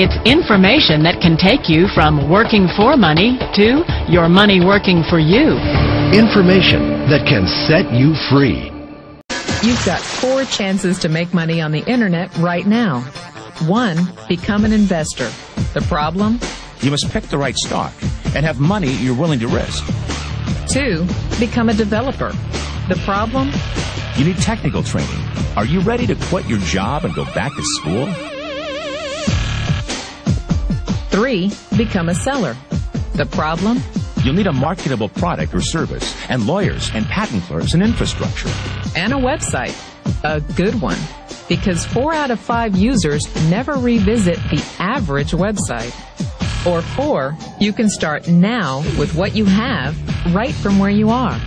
It's information that can take you from working for money to your money working for you. Information that can set you free. You've got 4 chances to make money on the internet right now. 1, become an investor. The problem? You must pick the right stock and have money you're willing to risk. 2, become a developer. The problem? You need technical training. Are you ready to quit your job and go back to school? 3, become a seller. The problem? You'll need a marketable product or service, and lawyers and patent clerks and infrastructure. And a website. A good one. Because 4 out of 5 users never revisit the average website. Or 4, you can start now with what you have right from where you are.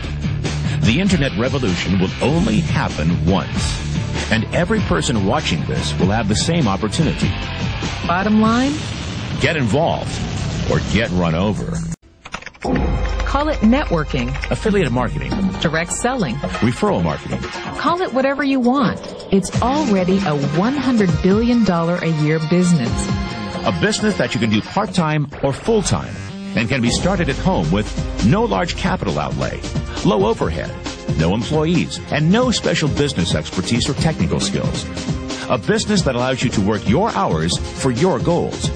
The internet revolution will only happen once. And every person watching this will have the same opportunity. Bottom line? Get involved or get run over. Call it networking, Affiliate marketing, direct selling. referral marketing. Call it whatever you want. It's already a $100 billion a year business. A business that you can do part-time or full-time and can be started at home with no large capital outlay, low overhead, no employees, and no special business expertise or technical skills. A business that allows you to work your hours for your goals.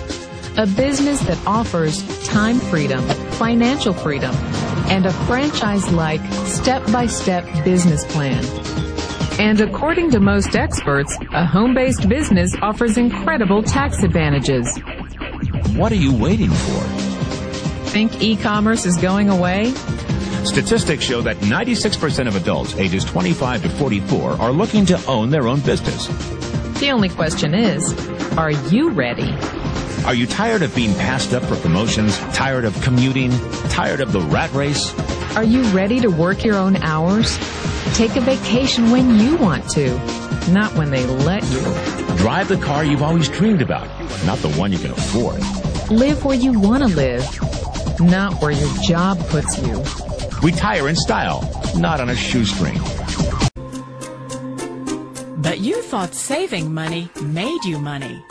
A business that offers time freedom, financial freedom, and a franchise-like step-by-step business plan. And according to most experts, a home-based business offers incredible tax advantages. What are you waiting for? Think e-commerce is going away? Statistics show that 96% of adults ages 25 to 44 are looking to own their own business. The only question is, are you ready? Are you tired of being passed up for promotions? Tired of commuting? Tired of the rat race? Are you ready to work your own hours? Take a vacation when you want to, not when they let you. Drive the car you've always dreamed about, not the one you can afford. Live where you want to live, not where your job puts you. Retire in style, not on a shoestring. But you thought saving money made you money.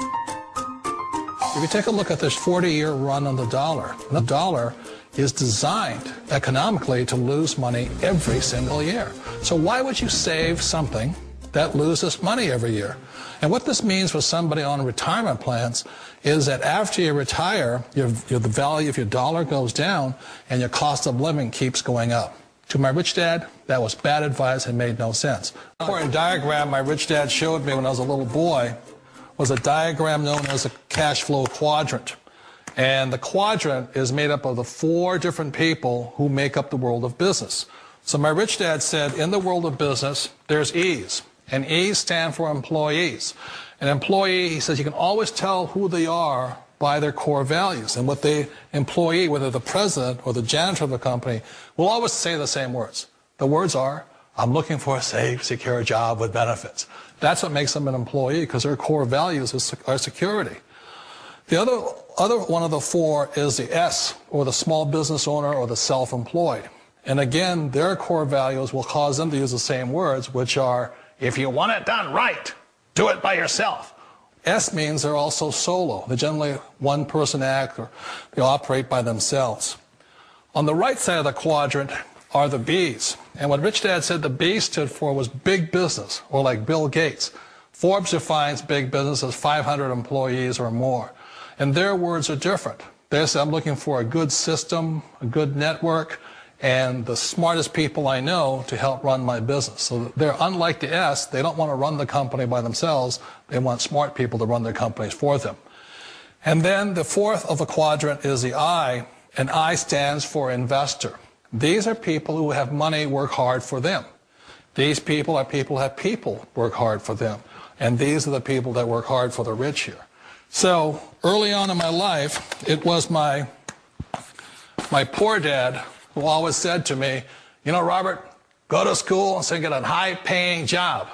If you take a look at this 40-year run on the dollar is designed economically to lose money every single year. So why would you save something that loses money every year? And what this means for somebody on retirement plans is that after you retire, the value of your dollar goes down and your cost of living keeps going up. To my rich dad, that was bad advice and made no sense. The important diagram my rich dad showed me when I was a little boy was a diagram known as a cash flow quadrant. And the quadrant is made up of the 4 different people who make up the world of business. So my rich dad said, in the world of business, there's E's. And E's stand for employees. An employee, he says, you can always tell who they are by their core values. And what the employee, whether the president or the janitor of the company, will always say the same words. The words are, I'm looking for a safe, secure job with benefits. That's what makes them an employee, because their core values are security. The other one of the 4 is the S, or the small business owner or the self-employed. And again, their core values will cause them to use the same words, which are, if you want it done right, do it by yourself. S means they're also solo. They're generally one-person act, or they operate by themselves. On the right side of the quadrant are the B's. And what Rich Dad said the B stood for was big business, or like Bill Gates. Forbes defines big business as 500 employees or more. And their words are different. They say, I'm looking for a good system, a good network, and the smartest people I know to help run my business. So they're unlike the S. They don't want to run the company by themselves. They want smart people to run their companies for them. And then the 4th of the quadrant is the I, and I stands for investor. These are people who have money work hard for them. These people are people who have people work hard for them. And these are the people that work hard for the rich here. So early on in my life, it was my poor dad who always said to me, you know, Robert, go to school and so get a high-paying job.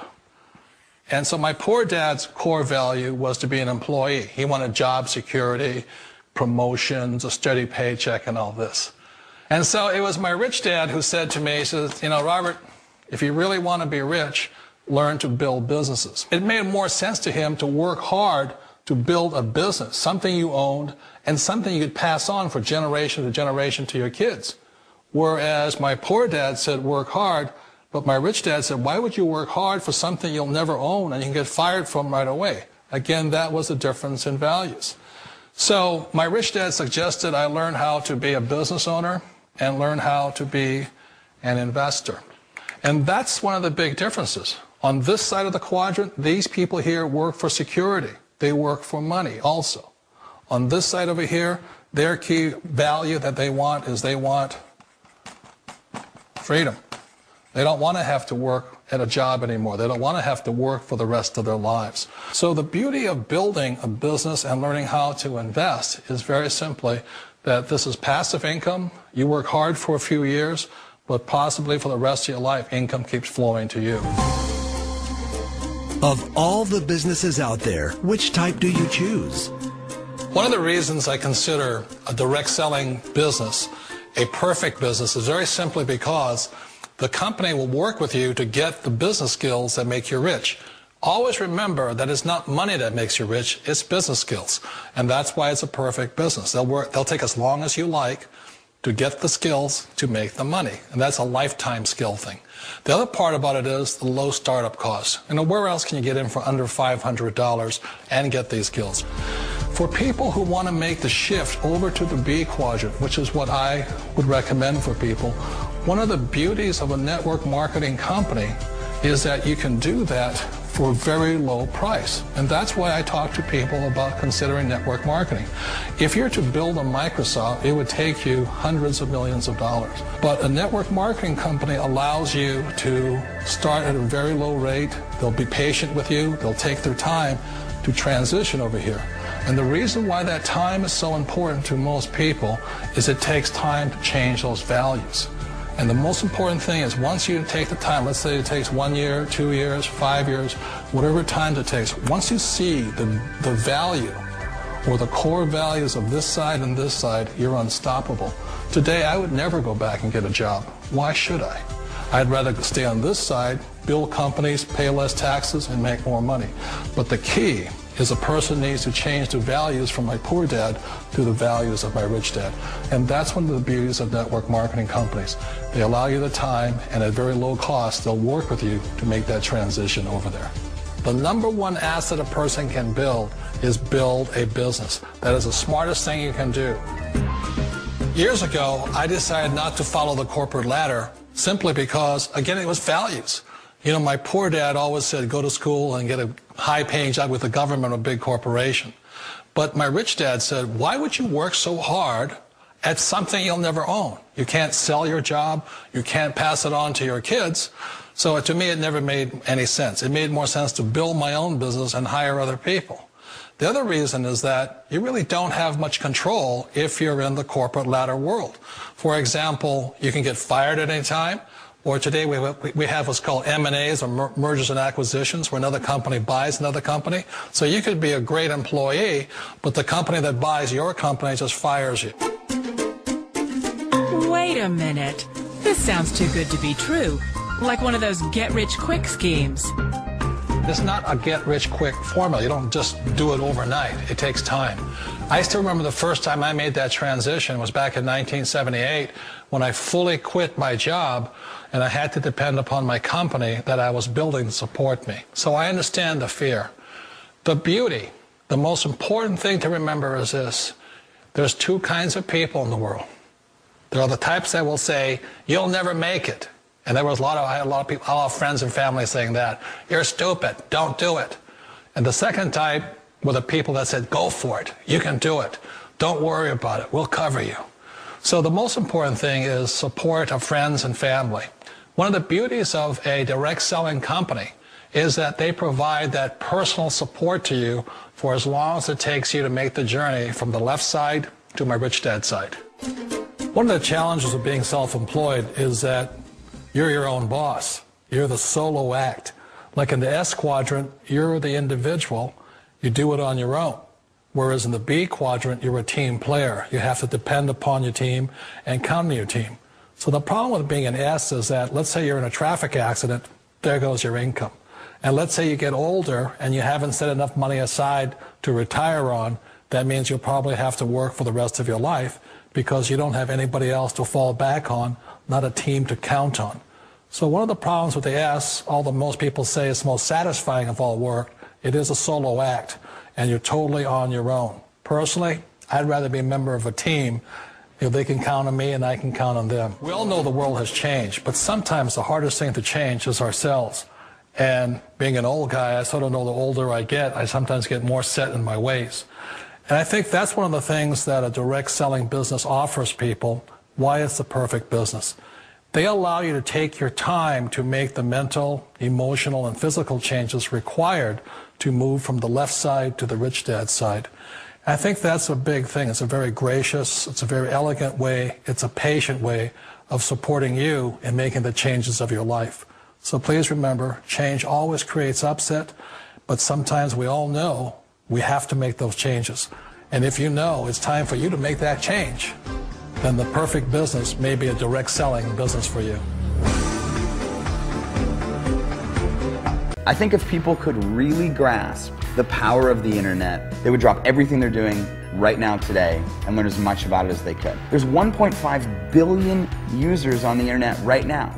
And so my poor dad's core value was to be an employee. He wanted job security, promotions, a steady paycheck, and all this. And so it was my rich dad who said to me, he says, you know, Robert, if you really want to be rich, learn to build businesses. It made more sense to him to work hard to build a business, something you owned and something you could pass on for generation to generation to your kids. Whereas my poor dad said work hard, but my rich dad said, why would you work hard for something you'll never own and you can get fired from right away? Again, that was the difference in values. So my rich dad suggested I learn how to be a business owner and learn how to be an investor. And that's one of the big differences. On this side of the quadrant, these people here work for security. They work for money also. On this side over here, their key value that they want is they want freedom. They don't want to have to work at a job anymore. They don't want to have to work for the rest of their lives. So the beauty of building a business and learning how to invest is very simply that this is passive income. You work hard for a few years, but possibly for the rest of your life, income keeps flowing to you. Of all the businesses out there, which type do you choose? One of the reasons I consider a direct selling business a perfect business is very simply because the company will work with you to get the business skills that make you rich. Always remember that it's not money that makes you rich, it's business skills. And that's why it's a perfect business. They'll take as long as you like to get the skills to make the money. And that's a lifetime skill thing. The other part about it is the low startup cost. You know, where else can you get in for under $500 and get these skills? For people who want to make the shift over to the B quadrant, which is what I would recommend for people, one of the beauties of a network marketing company is that you can do that for a very low price. And that's why I talk to people about considering network marketing. If you're to build a Microsoft, it would take you hundreds of millions of dollars. But a network marketing company allows you to start at a very low rate. They'll be patient with you. They'll take their time to transition over here. And the reason why that time is so important to most people is it takes time to change those values. And the most important thing is once you take the time, let's say it takes 1 year, 2 years, 5 years, whatever time it takes, once you see the value or the core values of this side and this side, you're unstoppable. Today, I would never go back and get a job. Why should I? I'd rather stay on this side, build companies, pay less taxes, and make more money. But the key is a person needs to change the values from my poor dad to the values of my rich dad. And that's one of the beauties of network marketing companies. They allow you the time, and at very low cost, they'll work with you to make that transition over there. The number one asset a person can build is build a business. That is the smartest thing you can do. Years ago, I decided not to follow the corporate ladder simply because, again, it was values. You know, my poor dad always said, go to school and get a high-paying job with the government or a big corporation. But my rich dad said, why would you work so hard at something you'll never own? You can't sell your job. You can't pass it on to your kids. So to me, it never made any sense. It made more sense to build my own business and hire other people. The other reason is that you really don't have much control if you're in the corporate ladder world. For example, you can get fired at any time. Or today we have what's called M&As, or mergers and acquisitions, where another company buys another company. So you could be a great employee, but the company that buys your company just fires you. Wait a minute. This sounds too good to be true. Like one of those get-rich-quick schemes. It's not a get-rich-quick formula. You don't just do it overnight. It takes time. I still remember the first time I made that transition was back in 1978 when I fully quit my job and I had to depend upon my company that I was building to support me. So I understand the fear. The beauty, the most important thing to remember is this. There's two kinds of people in the world. There are the types that will say, you'll never make it. And there was I had a lot of people, a lot of friends and family saying that. You're stupid. Don't do it. And the second type were the people that said, go for it. You can do it. Don't worry about it. We'll cover you. So the most important thing is support of friends and family. One of the beauties of a direct selling company is that they provide that personal support to you for as long as it takes you to make the journey from the left side to my rich dad side. One of the challenges of being self-employed is that you're your own boss. You're the solo act. Like in the S quadrant, you're the individual. You do it on your own. Whereas in the B quadrant, you're a team player. You have to depend upon your team and count on your team. So the problem with being an S is that, let's say you're in a traffic accident, there goes your income. And let's say you get older and you haven't set enough money aside to retire on, that means you'll probably have to work for the rest of your life because you don't have anybody else to fall back on, not a team to count on. So one of the problems with the S, although most people say it's most satisfying of all work, it is a solo act, and you're totally on your own. Personally, I'd rather be a member of a team. They can count on me and I can count on them. We all know the world has changed, but sometimes the hardest thing to change is ourselves. And being an old guy, I sort of know the older I get, I sometimes get more set in my ways. And I think that's one of the things that a direct selling business offers people, why it's the perfect business. They allow you to take your time to make the mental, emotional, and physical changes required to move from the left side to the rich dad side. I think that's a big thing. It's a very gracious, it's a very elegant way, it's a patient way of supporting you in making the changes of your life. So please remember, change always creates upset, but sometimes we all know we have to make those changes. And if you know it's time for you to make that change, then the perfect business may be a direct selling business for you. I think if people could really grasp the power of the internet, they would drop everything they're doing right now today and learn as much about it as they could. There's 1.5 billion users on the internet right now.